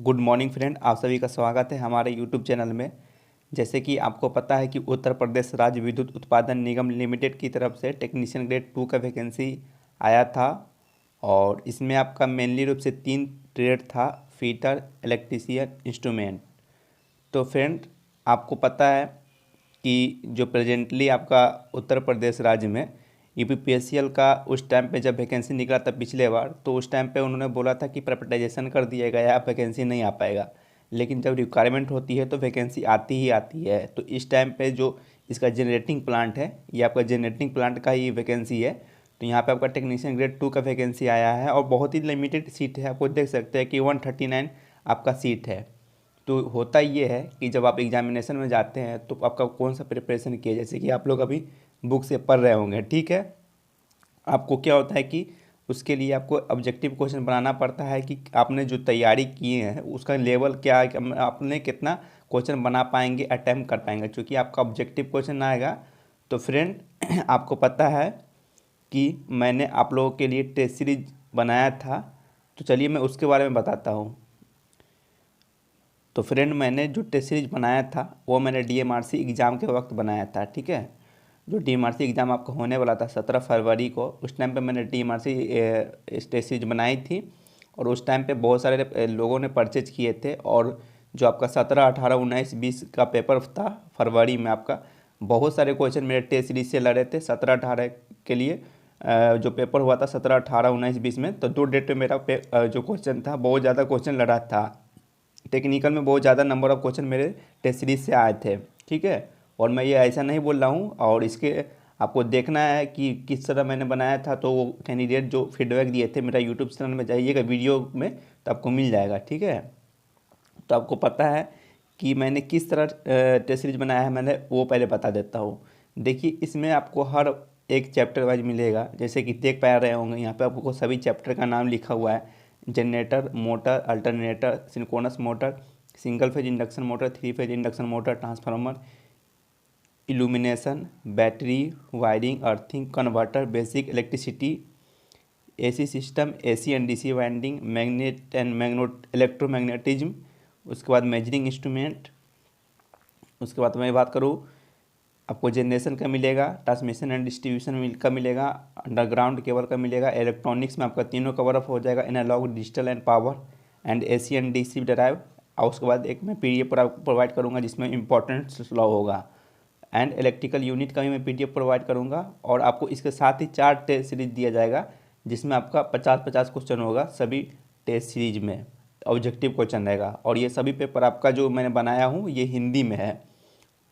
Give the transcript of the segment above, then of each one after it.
Good morning friend, आप सभी का स्वागत है हमारे यूट्यूब चैनल में। जैसे कि आपको पता है कि उत्तर प्रदेश राज्य विद्युत उत्पादन निगम लिमिटेड की तरफ से टेक्नीशियन ग्रेड 2 का वैकेंसी आया था। और इसमें आपका मेनली रूप से 3 ट्रेड था: फिटर, इलेक्ट्रीशियन, इंस्ट्रूमेंट। तो फ्रेंड, आपको पता है कि जो प्रेजेंटली आपका उत्तर प्रदेश राज्य में यूपीपीएससीएल का उस टाइम पे जब वैकेंसी निकला था पिछले बार, तो उस टाइम पे उन्होंने बोला था कि प्राइवेटाइजेशन कर दिया गया, अब वैकेंसी नहीं आ पाएगा। लेकिन जब रिक्वायरमेंट होती है तो वैकेंसी आती ही आती है। तो इस टाइम पे जो इसका जनरेटिंग प्लांट है, ये आपका जनरेटिंग प्लांट का ही वैकेंसी है। तो यहाँ पे आपका टेक्नीशियन ग्रेड 2 का वैकेंसी आया है और बहुत ही लिमिटेड सीट है। आपको देख सकते हैं कि 139 आपका सीट है। तो होता ये है कि जब आप एग्जामिनेशन में जाते हैं तो आपका कौन सा प्रिपरेशन किया, जैसे कि आप लोग अभी बुक से पढ़ रहे होंगे, ठीक है। आपको क्या होता है कि उसके लिए आपको ऑब्जेक्टिव क्वेश्चन बनाना पड़ता है कि आपने जो तैयारी किए हैं उसका लेवल क्या है, कि आपने कितना क्वेश्चन बना पाएंगे, अटैम्प्ट कर पाएंगे। क्योंकि आपका ऑब्जेक्टिव क्वेश्चन आएगा। तो फ्रेंड, आपको पता है कि मैंने आप लोगों के लिए टेस्ट सीरीज बनाया था। तो चलिए मैं उसके बारे में बताता हूँ। तो फ्रेंड, मैंने जो टेस्ट सीरीज बनाया था वो मैंने डीएमआरसी एग्ज़ाम के वक्त बनाया था, ठीक है। जो डीएमआरसी एग्ज़ाम आपका होने वाला था 17 फरवरी को, उस टाइम पे मैंने डीएमआरसी टेस्ट सीरीज बनाई थी। और उस टाइम पे बहुत सारे लोगों ने परचेज किए थे। और जो आपका 17, 18, 19, 20 का पेपर था फरवरी में, आपका बहुत सारे क्वेश्चन मेरे टेस्ट सीरीज से लड़े थे 17, 18 के लिए। जो पेपर हुआ था 17, 18, 19, 20 में, तो 2 डेट पे मेरा जो क्वेश्चन था, बहुत ज़्यादा क्वेश्चन लड़ा था। टेक्निकल में बहुत ज़्यादा नंबर ऑफ क्वेश्चन मेरे टेस्ट सीरीज से आए थे, ठीक है। और मैं ये ऐसा नहीं बोल रहा हूँ, और इसके आपको देखना है कि किस तरह मैंने बनाया था। तो वो कैंडिडेट जो फीडबैक दिए थे, मेरा यूट्यूब चैनल में जाइएगा वीडियो में, तो आपको मिल जाएगा, ठीक है। तो आपको पता है कि मैंने किस तरह टेस्ट सीरीज बनाया है, मैंने वो पहले बता देता हूँ। देखिए, इसमें आपको हर एक चैप्टर वाइज मिलेगा। जैसे कि देख पा रहे होंगे यहाँ पे आपको सभी चैप्टर का नाम लिखा हुआ है: generator, motor, alternator, synchronous motor, single phase induction motor, 3 phase induction motor, transformer, illumination, battery, wiring, earthing, converter, basic electricity, AC system, AC and DC winding, magnet and magnet electromagnetism. उसके बाद measuring instrument. उसके बाद मैं बात करूँ, आपको generation का मिलेगा, ट्रांसमिशन एंड डिस्ट्रीब्यूशन का मिलेगा, अंडरग्राउंड केबल का मिलेगा, इलेक्ट्रॉनिक्स में आपका तीनों कवर अप हो जाएगा: analogue, digital and power, and AC and DC drive. और उसके बाद एक मैं पीडीएफ प्रोवाइड करूँगा जिसमें इंपॉर्टेंट लॉ होगा। एंड इलेक्ट्रिकल यूनिट का भी मैं पीडीएफ प्रोवाइड करूँगा। और आपको इसके साथ ही 4 टेस्ट सीरीज दिया जाएगा, जिसमें आपका 50-50 क्वेश्चन होगा सभी टेस्ट सीरीज में। ऑब्जेक्टिव क्वेश्चन रहेगा। और ये सभी पेपर आपका जो मैंने बनाया हूँ ये हिंदी में है।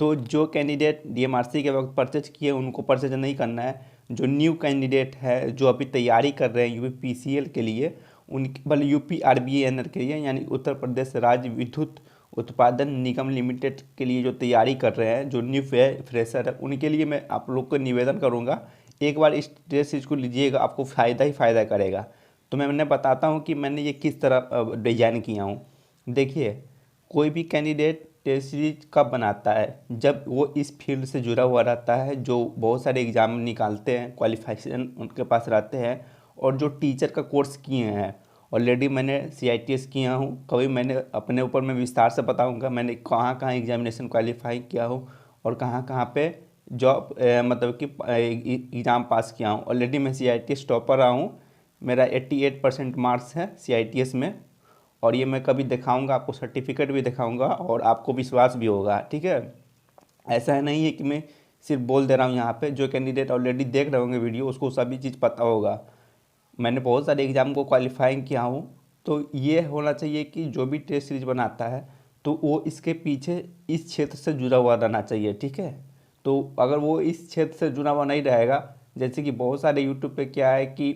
तो जो कैंडिडेट डीएमआरसी के वक्त परचेज किए उनको परचेज नहीं करना है। जो न्यू कैंडिडेट है, जो अभी तैयारी कर रहे हैं यूपीपीसीएल के लिए, उनके बल यूपीआरबीएनएल के लिए, यानी उत्तर प्रदेश राज्य विद्युत उत्पादन निगम लिमिटेड के लिए जो तैयारी कर रहे हैं, जो न्यू फ्रेशर है, उनके लिए मैं आप लोग को निवेदन करूँगा, एक बार इस टेस्ट सीरीज को लीजिएगा, आपको फ़ायदा ही फ़ायदा करेगा। तो मैं बताता हूँ कि मैंने ये किस तरह डिजाइन किया हूँ। देखिए, कोई भी कैंडिडेट टेस्ट सीरीज कब बनाता है, जब वो इस फील्ड से जुड़ा हुआ रहता है, जो बहुत सारे एग्ज़ाम निकालते हैं, क्वालिफिकेशन उनके पास रहते हैं, और जो टीचर का कोर्स किए हैं। ऑलरेडी मैंने सीआईटीएस किया हूँ, कभी मैंने अपने ऊपर मैं विस्तार से बताऊँगा मैंने कहाँ कहाँ एग्जामिनेशन क्वालिफाई किया हूँ और कहाँ कहाँ पे जॉब मतलब कि एग्ज़ाम पास किया हूँ। ऑलरेडी मैं सीआईटीएस टॉपर रहा हूँ, मेरा 88% मार्क्स है सीआईटीएस में। और ये मैं कभी दिखाऊंगा आपको, सर्टिफिकेट भी दिखाऊंगा और आपको विश्वास भी होगा, ठीक है। ऐसा है नहीं है कि मैं सिर्फ बोल दे रहा हूँ। यहाँ पे जो कैंडिडेट ऑलरेडी देख रहे होंगे वीडियो, उसको सभी चीज़ पता होगा। मैंने बहुत सारे एग्ज़ाम को क्वालिफाइंग किया हूँ। तो ये होना चाहिए कि जो भी टेस्ट सीरीज बनाता है तो वो इसके पीछे इस क्षेत्र से जुड़ा हुआ रहना चाहिए, ठीक है। तो अगर वो इस क्षेत्र से जुड़ा हुआ नहीं रहेगा, जैसे कि बहुत सारे यूट्यूब पे क्या है कि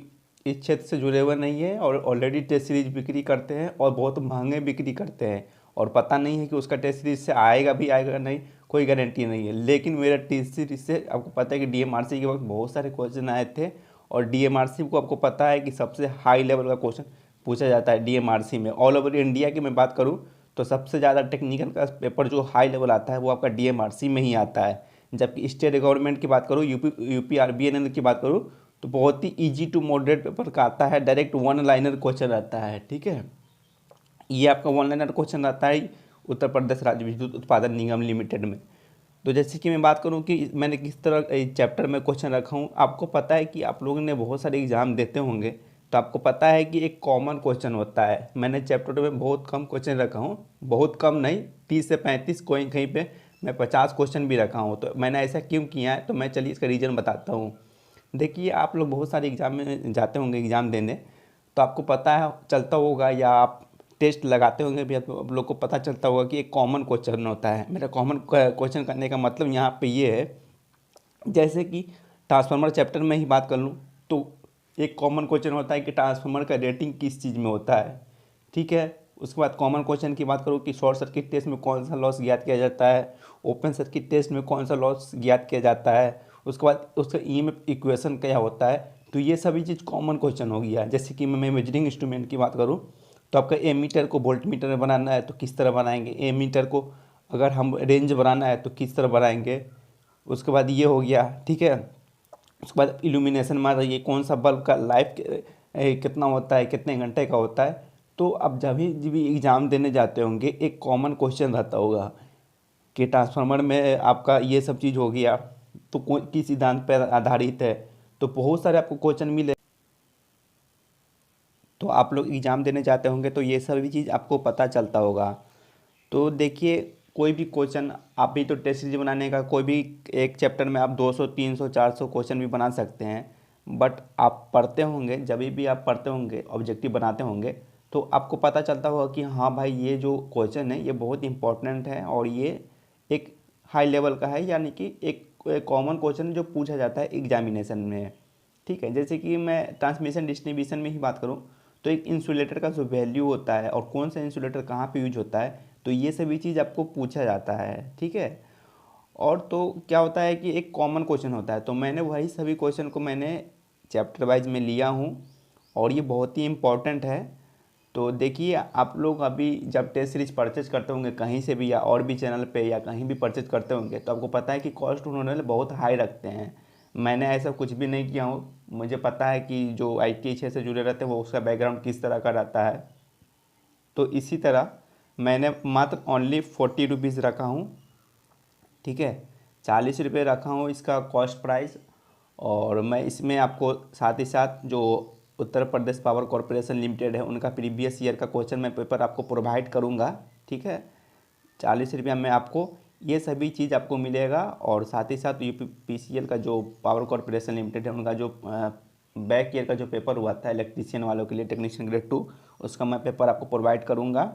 इस क्षेत्र से जुड़े हुए नहीं है और ऑलरेडी टेस्ट सीरीज बिक्री करते हैं और बहुत महंगे बिक्री करते हैं, और पता नहीं है कि उसका टेस्ट सीरीज से आएगा भी आएगा नहीं, कोई गारंटी नहीं है। लेकिन मेरा टेस्ट सीरीज से आपको पता है कि डीएमआरसी के वक्त बहुत सारे क्वेश्चन आए थे। और डीएमआरसी को आपको पता है कि सबसे हाई लेवल का क्वेश्चन पूछा जाता है डीएमआरसी में। ऑल ओवर इंडिया की मैं बात करूँ तो सबसे ज़्यादा टेक्निकल का पेपर जो हाई लेवल आता है वो आपका डीएमआरसी में ही आता है। जबकि स्टेट गवर्नमेंट की बात करूँ, यूपीआरबीएनएल की बात करूँ, तो बहुत ही ईजी टू मॉडरेट पेपर का आता है, डायरेक्ट वन लाइनर क्वेश्चन आता है, ठीक है। ये आपका वन लाइनर क्वेश्चन रहता है उत्तर प्रदेश राज्य विद्युत उत्पादन निगम लिमिटेड में। तो जैसे कि मैं बात करूं कि मैंने किस तरह चैप्टर में क्वेश्चन रखा हूं, आपको पता है कि आप लोगों ने बहुत सारे एग्जाम देते होंगे, तो आपको पता है कि एक कॉमन क्वेश्चन होता है। मैंने चैप्टर में बहुत कम क्वेश्चन रखा हूं, बहुत कम नहीं, 30 से 35, कोई कहीं पे मैं 50 क्वेश्चन भी रखा हूँ। तो मैंने ऐसा क्यों किया है, तो मैं चलिए इसका रीज़न बताता हूँ। देखिए, आप लोग बहुत सारे एग्जाम में जाते होंगे एग्ज़ाम देने, तो आपको पता है चलता होगा, या आप टेस्ट लगाते होंगे भी, तो आप लोग को पता चलता होगा कि एक कॉमन क्वेश्चन होता है। मेरा कॉमन क्वेश्चन करने का मतलब यहाँ पे ये है, जैसे कि ट्रांसफार्मर चैप्टर में ही बात कर लूँ, तो एक कॉमन क्वेश्चन होता है कि ट्रांसफार्मर का रेटिंग किस चीज़ में होता है, ठीक है। उसके बाद कॉमन क्वेश्चन की बात करूँ कि शॉर्ट सर्किट टेस्ट में कौन सा लॉस ज्ञात किया जाता है, ओपन सर्किट टेस्ट में कौन सा लॉस ज्ञात किया जाता है, उसके बाद उसका ईएमएफ इक्वेशन क्या होता है। तो ये सभी चीज़ कॉमन क्वेश्चन हो गया। जैसे कि मैं मेजरिंग इंस्ट्रूमेंट की बात करूँ, तो आपका एमीटर को वोल्ट मीटर में बनाना है तो किस तरह बनाएंगे, एमीटर को अगर हम रेंज बनाना है तो किस तरह बनाएंगे। उसके बाद ये हो गया, ठीक है। उसके बाद इल्यूमिनेशन मान रही है, कौन सा बल्ब का लाइफ कितना होता है, कितने घंटे का होता है। तो अब जब भी एग्ज़ाम देने जाते होंगे, एक कॉमन क्वेश्चन रहता होगा कि ट्रांसफार्मर में आपका ये सब चीज़ हो गया तो किस सिद्धांत पर आधारित है। तो बहुत सारे आपको क्वेश्चन मिले, तो आप लोग एग्ज़ाम देने जाते होंगे तो ये सभी चीज़ आपको पता चलता होगा। तो देखिए, कोई भी क्वेश्चन, आप भी तो टेस्ट सीरीज बनाने का, कोई भी एक चैप्टर में आप 200 300 400 क्वेश्चन भी बना सकते हैं। बट आप पढ़ते होंगे, जब भी आप पढ़ते होंगे, ऑब्जेक्टिव बनाते होंगे, तो आपको पता चलता होगा कि हाँ भाई, ये जो क्वेश्चन है ये बहुत इंपॉर्टेंट है और ये एक हाई लेवल का है, यानी कि एक कॉमन क्वेश्चन जो पूछा जाता है एग्जामिनेशन में, ठीक है। जैसे कि मैं ट्रांसमिशन डिस्ट्रीब्यूशन में ही बात करूँ, तो एक इंसुलेटर का जो वैल्यू होता है और कौन सा इंसुलेटर कहाँ पे यूज होता है, तो ये सभी चीज़ आपको पूछा जाता है, ठीक है। और तो क्या होता है कि एक कॉमन क्वेश्चन होता है, तो मैंने वही सभी क्वेश्चन को मैंने चैप्टर वाइज में लिया हूँ और ये बहुत ही इम्पोर्टेंट है। तो देखिए, आप लोग अभी जब टेस्ट सीरीज परचेज करते होंगे कहीं से भी, या और भी चैनल पे या कहीं भी परचेज करते होंगे, तो आपको पता है कि कॉस्ट उन्होंने बहुत हाई रखते हैं। मैंने ऐसा कुछ भी नहीं किया हूँ, मुझे पता है कि जो IT क्षेत्र से जुड़े रहते हैं वो उसका बैकग्राउंड किस तरह का रहता है। तो इसी तरह मैंने मात्र ओनली 40 रुपीज़ रखा हूँ, ठीक है। 40 रुपये रखा हूँ इसका कॉस्ट प्राइस। और मैं इसमें आपको साथ ही साथ जो Uttar Pradesh power corporation limited है उनका प्रीवियस ईयर का क्वेश्चन मैं पेपर आपको प्रोवाइड करूँगा, ठीक है। 40 रुपया में आपको ये सभी चीज़ आपको मिलेगा। और साथ ही साथ UPPCL का जो पावर कॉरपोरेशन लिमिटेड है उनका जो बैक ईयर का जो पेपर हुआ था इलेक्ट्रीशियन वालों के लिए, टेक्नीशियन ग्रेड 2, उसका मैं पेपर आपको प्रोवाइड करूँगा।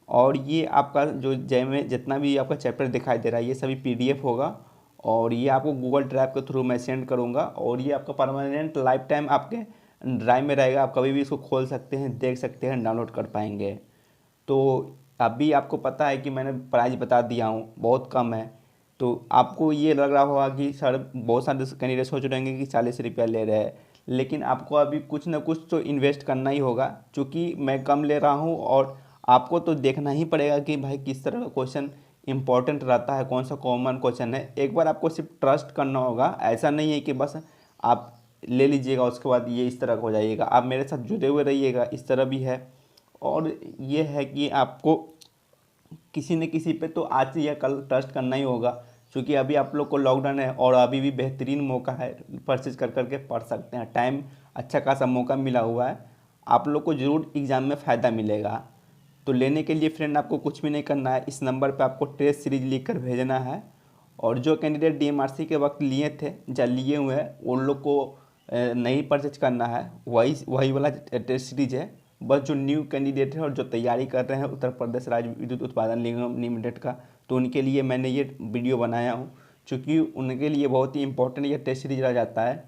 और ये आपका जो जय में जितना भी आपका चैप्टर दिखाई दे रहा है ये सभी PDF होगा, और ये आपको गूगल ड्राइव के थ्रू मैं सेंड करूँगा, और ये आपका परमानेंट लाइफ टाइम आपके ड्राइव में रहेगा। आप कभी भी इसको खोल सकते हैं, देख सकते हैं, डाउनलोड कर पाएंगे। तो अभी आपको पता है कि मैंने प्राइस बता दिया हूँ, बहुत कम है। तो आपको ये लग रहा होगा कि सर, बहुत सारे कैंडिडेट सोच रहे होंगे कि 40 रुपया ले रहे हैं, लेकिन आपको अभी कुछ ना कुछ तो इन्वेस्ट करना ही होगा। चूँकि मैं कम ले रहा हूँ और आपको तो देखना ही पड़ेगा कि भाई किस तरह का क्वेश्चन इंपॉर्टेंट रहता है, कौन सा कॉमन क्वेश्चन है। एक बार आपको सिर्फ ट्रस्ट करना होगा, ऐसा नहीं है कि बस आप ले लीजिएगा उसके बाद ये इस तरह का हो जाइएगा। आप मेरे साथ जुड़े हुए रहिएगा, इस तरह भी है। और ये है कि आपको किसी न किसी पे तो आज या कल ट्रस्ट करना ही होगा, क्योंकि अभी आप लोग को लॉकडाउन है और अभी भी बेहतरीन मौका है, परचेज कर करके पढ़ सकते हैं, टाइम अच्छा खासा मौका मिला हुआ है। आप लोग को ज़रूर एग्ज़ाम में फ़ायदा मिलेगा। तो लेने के लिए फ्रेंड आपको कुछ भी नहीं करना है, इस नंबर पे आपको टेस्ट सीरीज लिख कर भेजना है। और जो कैंडिडेट DMRC के वक्त लिए थे या लिए हुए हैं उन लोग को नहीं परचेज करना है, वही वही वाला टेस्ट सीरीज है। बस जो न्यू कैंडिडेट है और जो तैयारी कर रहे हैं उत्तर प्रदेश राज्य विद्युत उत्पादन निगम लिमिटेड का, तो उनके लिए मैंने ये वीडियो बनाया हूँ, क्योंकि उनके लिए बहुत ही इंपॉर्टेंट ये टेस्ट सीरीज रह जाता है।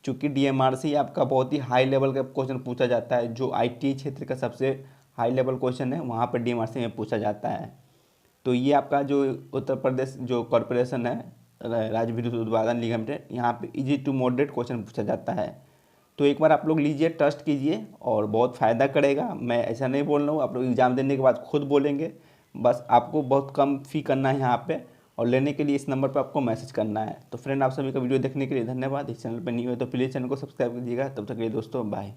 चूँकि DMRC आपका बहुत ही हाई लेवल का क्वेश्चन पूछा जाता है, जो IT क्षेत्र का सबसे हाई लेवल क्वेश्चन है वहाँ पर DMRC में पूछा जाता है। तो ये आपका जो उत्तर प्रदेश जो कॉरपोरेशन है राज्य विद्युत उत्पादन निगम लिमिटेड, यहाँ पे इजी टू मॉडरेट क्वेश्चन पूछा जाता है। तो एक बार आप लोग लीजिए, ट्रस्ट कीजिए और बहुत फ़ायदा करेगा। मैं ऐसा नहीं बोल रहा हूँ, आप लोग एग्ज़ाम देने के बाद खुद बोलेंगे। बस आपको बहुत कम फ़ी करना है यहाँ पे, और लेने के लिए इस नंबर पर आपको मैसेज करना है। तो फ्रेंड, आप सभी का वीडियो देखने के लिए धन्यवाद। इस चैनल पर न्यू है तो प्लीज़ चैनल को सब्सक्राइब कीजिएगा। तब तक के लिए दोस्तों, बाय।